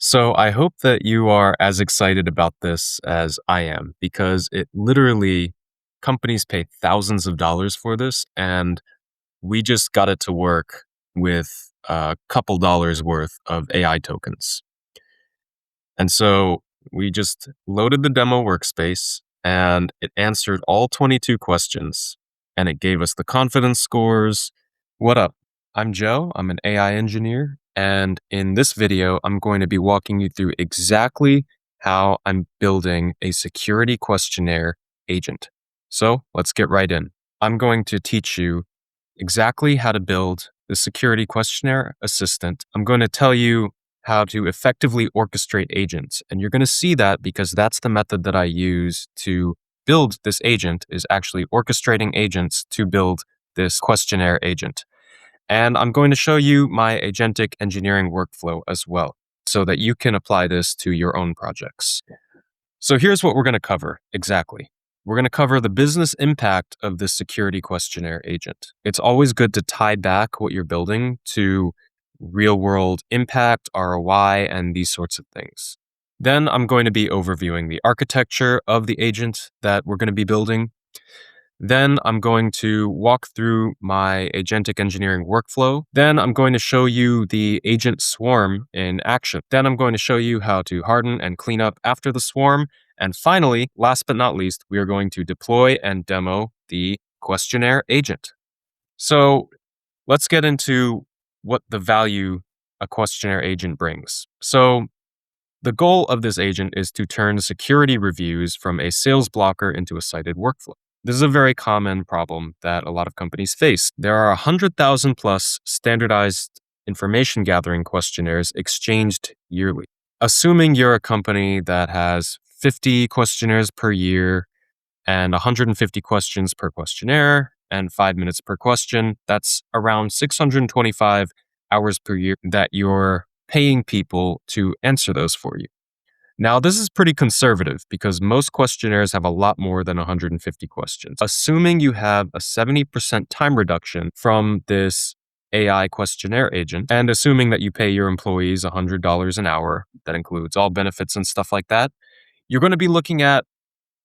So I hope that you are as excited about this as I am because it literally companies pay thousands of dollars for this and we just got it to work with a couple dollars worth of AI tokens. And so we just loaded the demo workspace and it answered all 22 questions and it gave us the confidence scores. What up? I'm Joe. I'm an AI engineer. And in this video, I'm going to be walking you through exactly how I'm building a security questionnaire agent. So let's get right in. I'm going to teach you exactly how to build the security questionnaire assistant. I'm going to tell you how to effectively orchestrate agents. And you're going to see that because that's the method that I use to build this agent is actually orchestrating agents to build this questionnaire agent. And I'm going to show you my agentic engineering workflow as well so that you can apply this to your own projects. So here's what we're going to cover exactly. We're going to cover the business impact of this security questionnaire agent. It's always good to tie back what you're building to real world impact, ROI, and these sorts of things. Then I'm going to be overviewing the architecture of the agent that we're going to be building. Then I'm going to walk through my agentic engineering workflow. Then I'm going to show you the agent swarm in action. Then I'm going to show you how to harden and clean up after the swarm. And finally, last but not least, we are going to deploy and demo the questionnaire agent. So let's get into what the value a questionnaire agent brings. So the goal of this agent is to turn security reviews from a sales blocker into a cited workflow. This is a very common problem that a lot of companies face. There are 100,000 plus standardized information gathering questionnaires exchanged yearly. Assuming you're a company that has 50 questionnaires per year and 150 questions per questionnaire and 5 minutes per question, that's around 625 hours per year that you're paying people to answer those for you. Now, this is pretty conservative because most questionnaires have a lot more than 150 questions. Assuming you have a 70% time reduction from this AI questionnaire agent, and assuming that you pay your employees $100 an hour, that includes all benefits and stuff like that, you're going to be looking at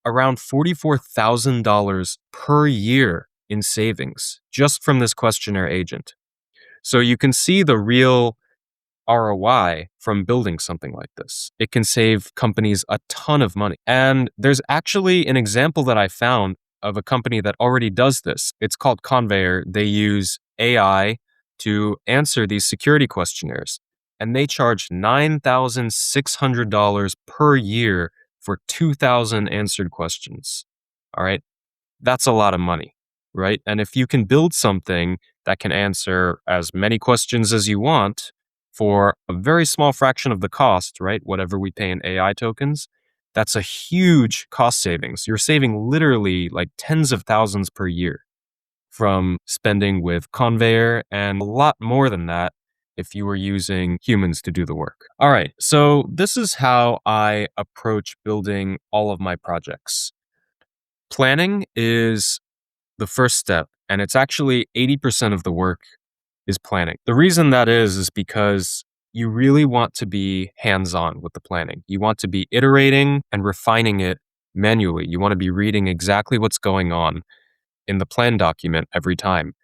around $44,000 per year in savings just from this questionnaire agent. So you can see the real ROI from building something like this. It can save companies a ton of money. And there's actually an example that I found of a company that already does this. It's called Conveyor. They use AI to answer these security questionnaires, and they charge $9,600 per year for 2,000 answered questions. All right. That's a lot of money, right? And if you can build something that can answer as many questions as you want, for a very small fraction of the cost, right? Whatever we pay in AI tokens, that's a huge cost savings. You're saving literally like tens of thousands per year from spending with Conveyor and a lot more than that if you were using humans to do the work. All right, so this is how I approach building all of my projects. Planning is the first step, and it's actually 80% of the work is planning. The reason that is because you really want to be hands-on with the planning. You want to be iterating and refining it manually. You want to be reading exactly what's going on in the plan document every time.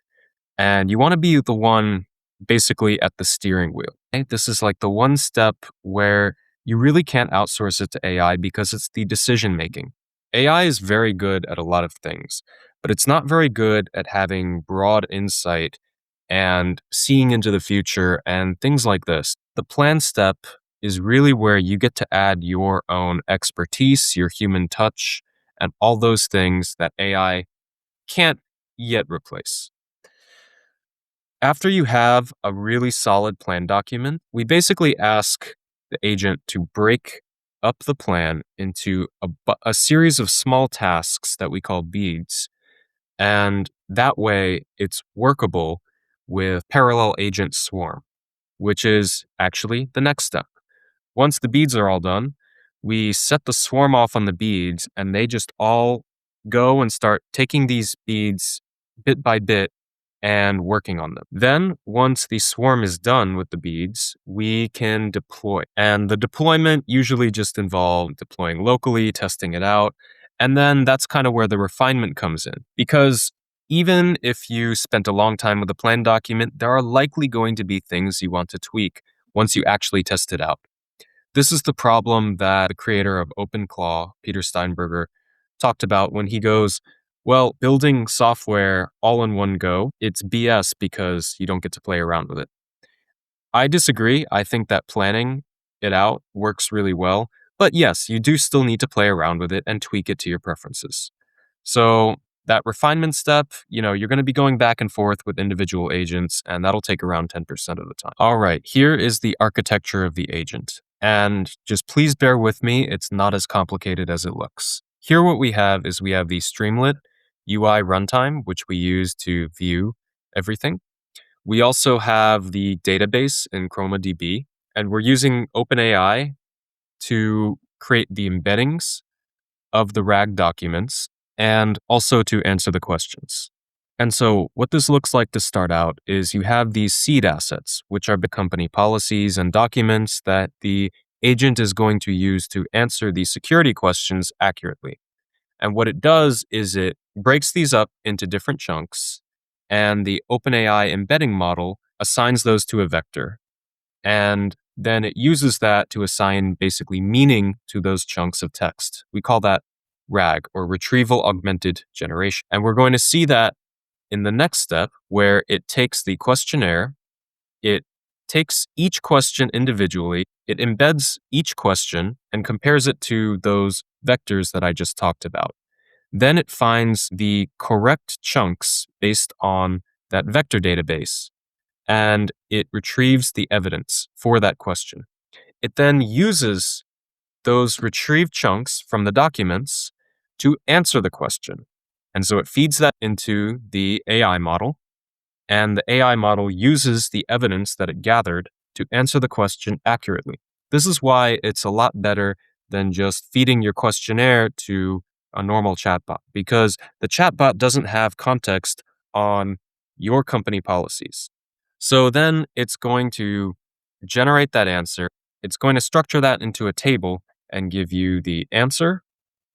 And you want to be the one basically at the steering wheel. Okay? This is like the one step where you really can't outsource it to AI because it's the decision making. AI is very good at a lot of things, but it's not very good at having broad insight and seeing into the future and things like this. The plan step is really where you get to add your own expertise, your human touch, and all those things that AI can't yet replace. After you have a really solid plan document, we basically ask the agent to break up the plan into a series of small tasks that we call beads. And that way it's workable with parallel agent swarm, which is actually the next step. Once the beads are all done, we set the swarm off on the beads and they just all go and start taking these beads bit by bit and working on them. Then, once the swarm is done with the beads, we can deploy. And the deployment usually just involves deploying locally, testing it out, and then that's kind of where the refinement comes in. Because even if you spent a long time with a plan document, there are likely going to be things you want to tweak once you actually test it out. This is the problem that the creator of OpenClaw, Peter Steinberger, talked about when he goes, well, building software all in one go, it's BS because you don't get to play around with it. I disagree. I think that planning it out works really well. But yes, you do still need to play around with it and tweak it to your preferences. So that refinement step, you're going to be going back and forth with individual agents, and that'll take around 10% of the time. All right, here is the architecture of the agent. And just please bear with me, it's not as complicated as it looks. Here what we have is we have the Streamlit UI runtime, which we use to view everything. We also have the database in ChromaDB, and we're using OpenAI to create the embeddings of the RAG documents and also to answer the questions. And so what this looks like to start out is you have these seed assets, which are the company policies and documents that the agent is going to use to answer these security questions accurately. And what it does is it breaks these up into different chunks, and the OpenAI embedding model assigns those to a vector. And then it uses that to assign basically meaning to those chunks of text. We call that RAG, or Retrieval Augmented Generation. And we're going to see that in the next step, where it takes the questionnaire, it takes each question individually, it embeds each question and compares it to those vectors that I just talked about. Then it finds the correct chunks based on that vector database, and it retrieves the evidence for that question. It then uses those retrieved chunks from the documents to answer the question. And so it feeds that into the AI model, and the AI model uses the evidence that it gathered to answer the question accurately. This is why it's a lot better than just feeding your questionnaire to a normal chatbot, because the chatbot doesn't have context on your company policies. So then it's going to generate that answer. It's going to structure that into a table and give you the answer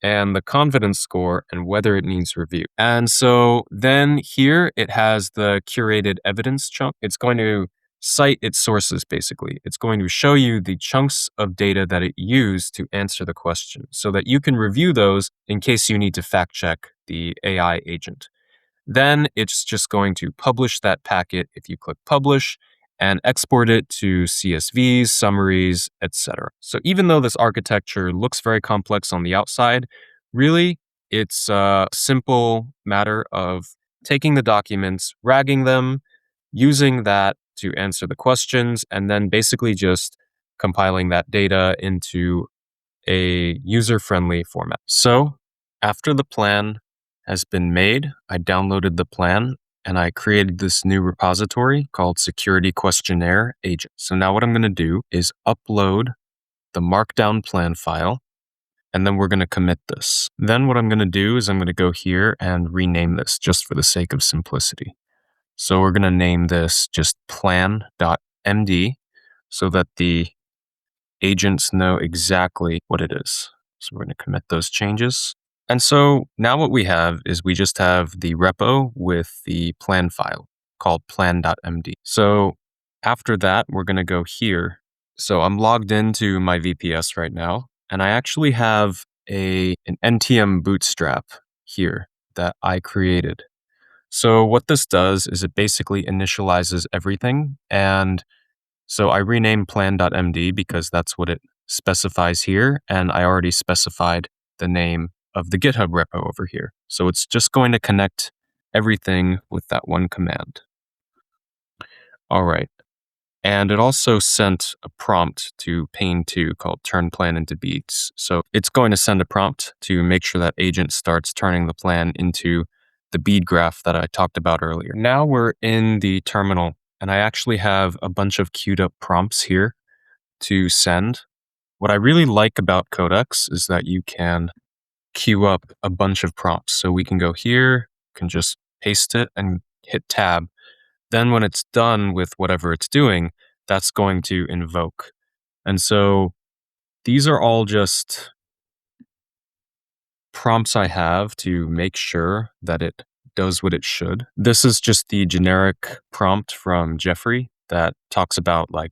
and the confidence score and whether it needs review. And so then here it has the curated evidence chunk. It's going to cite its sources, basically. It's going to show you the chunks of data that it used to answer the question so that you can review those in case you need to fact check the AI agent. Then it's just going to publish that packet if you click publish and export it to CSVs, summaries, etc. So even though this architecture looks very complex on the outside, really it's a simple matter of taking the documents, ragging them, using that to answer the questions, and then basically just compiling that data into a user-friendly format. So after the plan has been made, I downloaded the plan and I created this new repository called Security Questionnaire Agent. So now what I'm going to do is upload the markdown plan file, and then we're going to commit this. Then what I'm going to do is I'm going to go here and rename this just for the sake of simplicity. So we're going to name this just plan.md so that the agents know exactly what it is. So we're going to commit those changes. And so now what we have is we just have the repo with the plan file called plan.md. So after that, we're going to go here. So I'm logged into my VPS right now, and I actually have an NTM bootstrap here that I created. So what this does is it basically initializes everything. And so I renamed plan.md because that's what it specifies here. And I already specified the name of the GitHub repo over here. So it's just going to connect everything with that one command. All right. And it also sent a prompt to pane2 called turn plan into beads. So it's going to send a prompt to make sure that agent starts turning the plan into the bead graph that I talked about earlier. Now we're in the terminal, and I actually have a bunch of queued up prompts here to send. What I really like about Codex is that you can queue up a bunch of prompts. So we can go here, can just paste it and hit tab, Then when it's done with whatever it's doing, that's going to invoke. And so these are all just prompts I have to make sure that it does what it should. This is just the generic prompt from Jeffrey that talks about like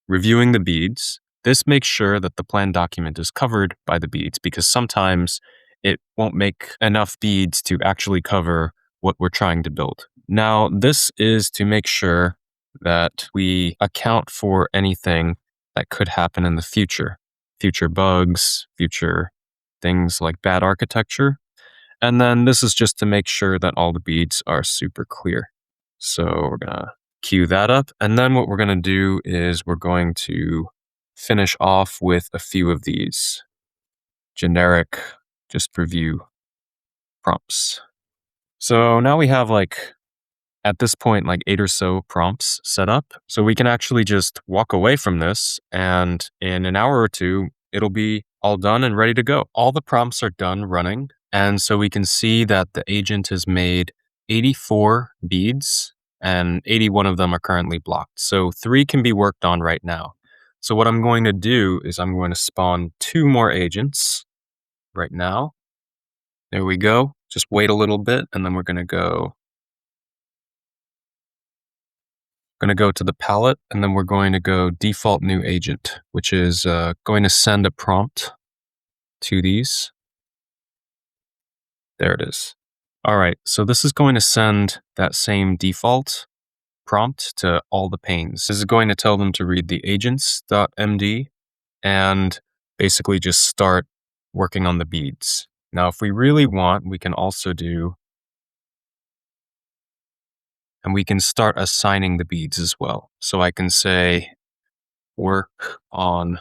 reviewing the beads. This makes sure that the plan document is covered by the beads because sometimes it won't make enough beads to actually cover what we're trying to build. Now, this is to make sure that we account for anything that could happen in the future bugs, future things like bad architecture. And then this is just to make sure that all the beads are super clear. So we're going to queue that up. And then what we're going to do is we're going to finish off with a few of these generic, just review prompts. So now we have like, at this point, like 8 or so prompts set up. So we can actually just walk away from this and in an hour or two, it'll be all done and ready to go. All the prompts are done running. And so we can see that the agent has made 84 beads and 81 of them are currently blocked. So 3 can be worked on right now. So what I'm going to do is I'm going to spawn 2 more agents right now. There we go. Just wait a little bit and then we're going to go to the palette, and then we're going to go default new agent, which is going to send a prompt to these. There it is. All right, so this is going to send that same default prompt to all the panes. This is going to tell them to read the agents.md and basically just start working on the beads. Now, if we really want, we can also do, and we can start assigning the beads as well. So I can say, work on,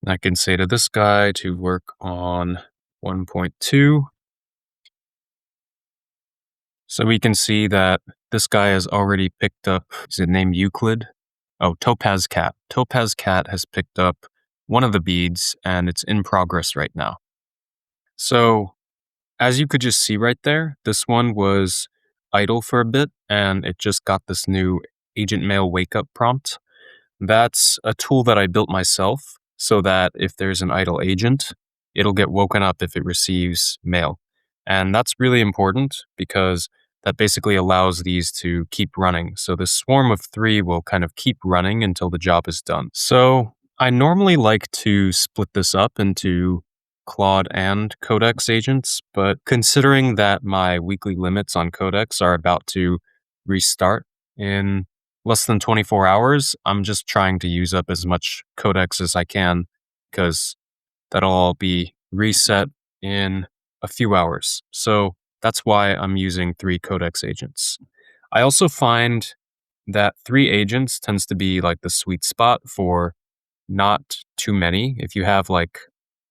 I can say to this guy to work on 1.2. So we can see that this guy has already picked up, is it named Euclid? Oh, Topaz Cat. Topaz Cat has picked up one of the beads and it's in progress right now. So as you could just see right there, this one was idle for a bit and it just got this new agent mail wake up prompt. That's a tool that I built myself so that if there's an idle agent, it'll get woken up if it receives mail. And that's really important because that basically allows these to keep running. So the swarm of 3 will kind of keep running until the job is done. So I normally like to split this up into Claude and Codex agents, but considering that my weekly limits on Codex are about to restart in less than 24 hours, I'm just trying to use up as much Codex as I can because that'll all be reset in a few hours. So that's why I'm using 3 Codex agents. I also find that 3 agents tends to be like the sweet spot for not too many. If you have like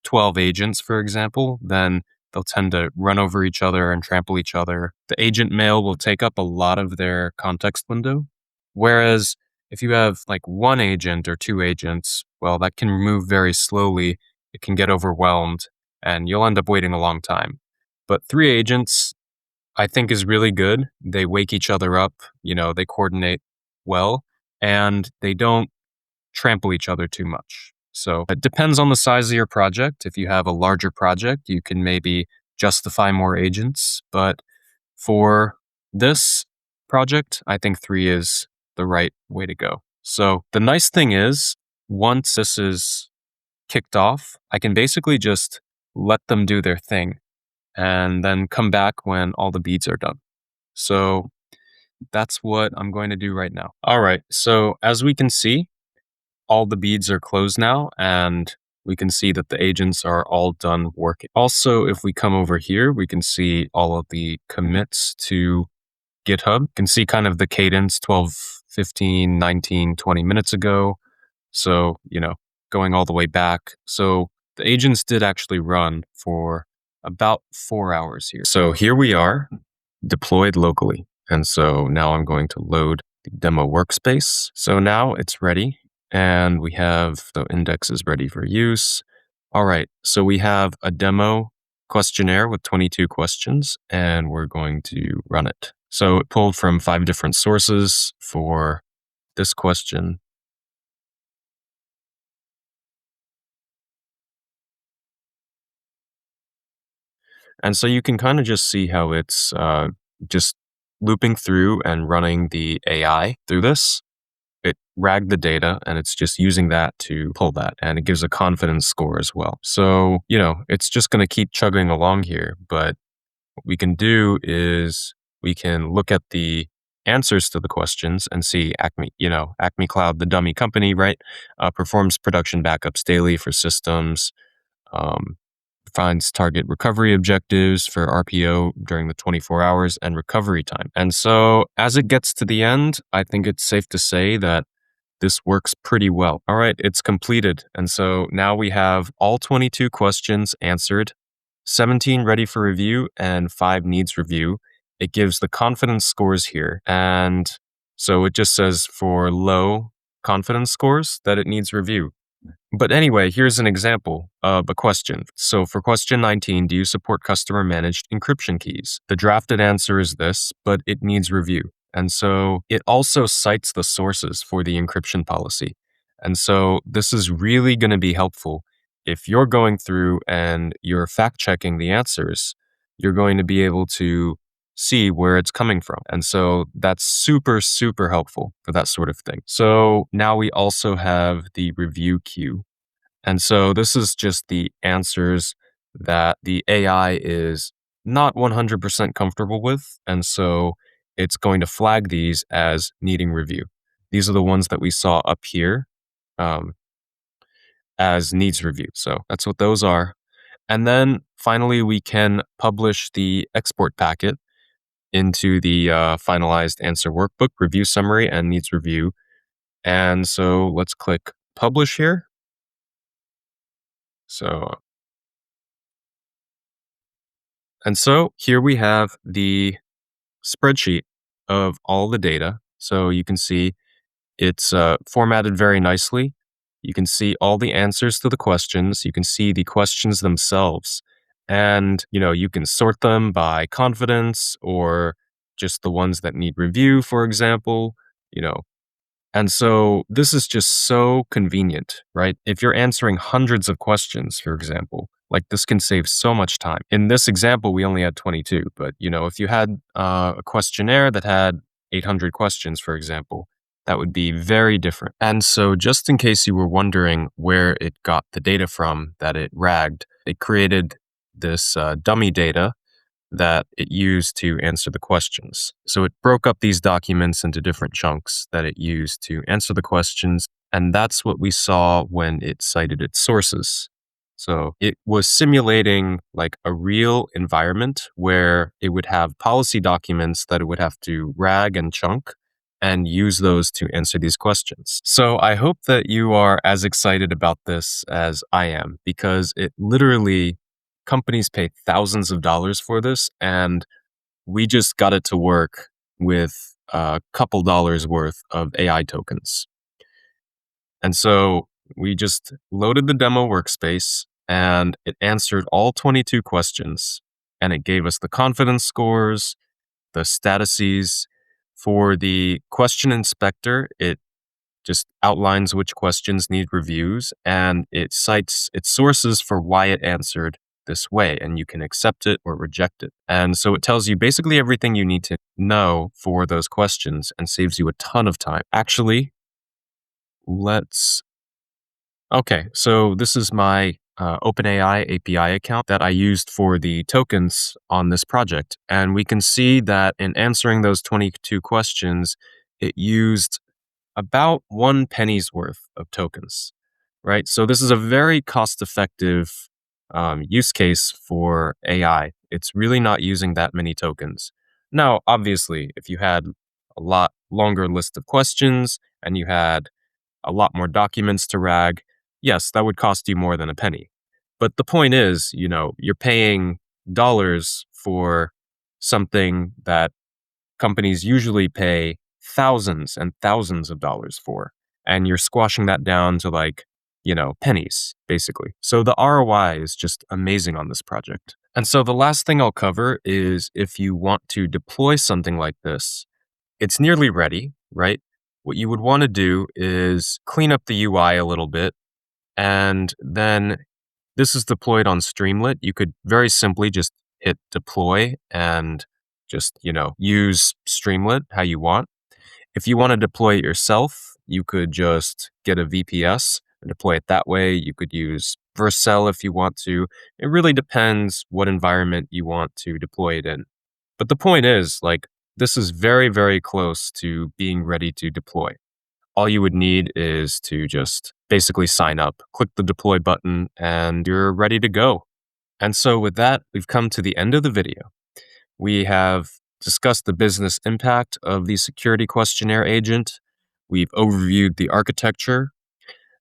12 agents, for example, then they'll tend to run over each other and trample each other. The agent mail will take up a lot of their context window. Whereas if you have like 1 agent or 2 agents, well, that can move very slowly. It can get overwhelmed and you'll end up waiting a long time. But 3 agents, I think is really good. They wake each other up, they coordinate well and they don't trample each other too much. So it depends on the size of your project. If you have a larger project, you can maybe justify more agents. But for this project, I think 3 is the right way to go. So the nice thing is, once this is kicked off, I can basically just let them do their thing and then come back when all the beads are done. So that's what I'm going to do right now. All right, so as we can see, all the beads are closed now and we can see that the agents are all done working. Also, if we come over here, we can see all of the commits to GitHub. You can see kind of the cadence 12, 15, 19, 20 minutes ago. So, going all the way back. So the agents did actually run for about 4 hours here. So here we are deployed locally. And so now I'm going to load the demo workspace. So now it's ready. And we have the index is ready for use. All right, so we have a demo questionnaire with 22 questions, and we're going to run it. So it pulled from 5 different sources for this question. And so you can kind of just see how it's just looping through and running the AI through this. It ragged the data and it's just using that to pull that. And it gives a confidence score as well. So, it's just going to keep chugging along here. But what we can do is we can look at the answers to the questions and see Acme Cloud, the dummy company, right? Performs production backups daily for systems. Um, Finds target recovery objectives for RPO during the 24 hours and recovery time. And so as it gets to the end, I think it's safe to say that this works pretty well. All right, it's completed. And so now we have all 22 questions answered, 17 ready for review, and 5 needs review. It gives the confidence scores here. And so it just says for low confidence scores that it needs review. But anyway, here's an example of a question. So for question 19, do you support customer managed encryption keys? The drafted answer is this, but it needs review. And so it also cites the sources for the encryption policy. And so this is really going to be helpful. If you're going through and you're fact checking the answers, you're going to be able to see where it's coming from. And so that's super, super helpful for that sort of thing. So now we also have the review queue. And so this is just the answers that the AI is not 100% comfortable with. And so it's going to flag these as needing review. These are the ones that we saw up here um, as needs review. So that's what those are. And then finally, we can publish the export packet into the finalized answer workbook, review summary, and needs review. And so let's click publish here. And so here we have the spreadsheet of all the data. So you can see it's formatted very nicely. You can see all the answers to the questions. You can see the questions themselves. And, you can sort them by confidence or just the ones that need review, for example. You know, and so this is just so convenient, right? If you're answering hundreds of questions, for example, like this can save so much time. In this example, we only had 22, but if you had a questionnaire that had 800 questions, for example, that would be very different. And so just in case you were wondering where it got the data from that it ragged, it created this dummy data that it used to answer the questions. So it broke up these documents into different chunks that it used to answer the questions. And that's what we saw when it cited its sources. So it was simulating like a real environment where it would have policy documents that it would have to rag and chunk and use those to answer these questions. So I hope that you are as excited about this as I am, because it literally companies pay thousands of dollars for this, and we just got it to work with a couple dollars worth of AI tokens. And so we just loaded the demo workspace and it answered all 22 questions, and it gave us the confidence scores, the statuses. For the question inspector, it just outlines which questions need reviews, and it cites its sources for why it answered this way, and you can accept it or reject it. And so it tells you basically everything you need to know for those questions and saves you a ton of time. Actually, okay, so this is my OpenAI API account that I used for the tokens on this project. And we can see that in answering those 22 questions, it used about 1 penny's worth of tokens, right? So this is a very cost-effective use case for AI. It's really not using that many tokens. Now, obviously, if you had a lot longer list of questions and you had a lot more documents to rag, yes, that would cost you more than a penny. But the point is, you're paying dollars for something that companies usually pay thousands and thousands of dollars for. And you're squashing that down to like, pennies, basically. So the ROI is just amazing on this project. And so the last thing I'll cover is if you want to deploy something like this, it's nearly ready, right? What you would want to do is clean up the UI a little bit, and then this is deployed on Streamlit. You could very simply just hit deploy and just, use Streamlit how you want. If you want to deploy it yourself, you could just get a VPS and deploy it that way. You could use Vercel if you want to. It really depends what environment you want to deploy it in. But the point is, this is very, very close to being ready to deploy. All you would need is to just basically sign up, click the deploy button, and you're ready to go. And so with that, we've come to the end of the video. We have discussed the business impact of the security questionnaire agent. We've overviewed the architecture.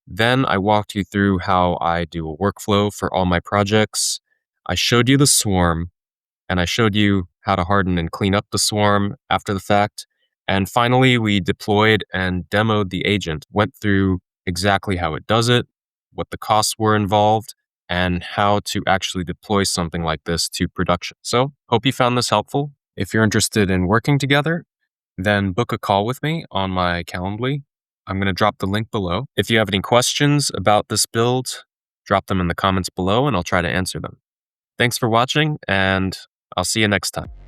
Then I walked you through how I do a workflow for all my projects. I showed you the swarm, and I showed you how to harden and clean up the swarm after the fact. And finally, we deployed and demoed the agent, went through exactly how it does it, what the costs were involved, and how to actually deploy something like this to production. So, hope you found this helpful. If you're interested in working together, then book a call with me on my Calendly. I'm going to drop the link below. If you have any questions about this build, drop them in the comments below and I'll try to answer them. Thanks for watching, and I'll see you next time.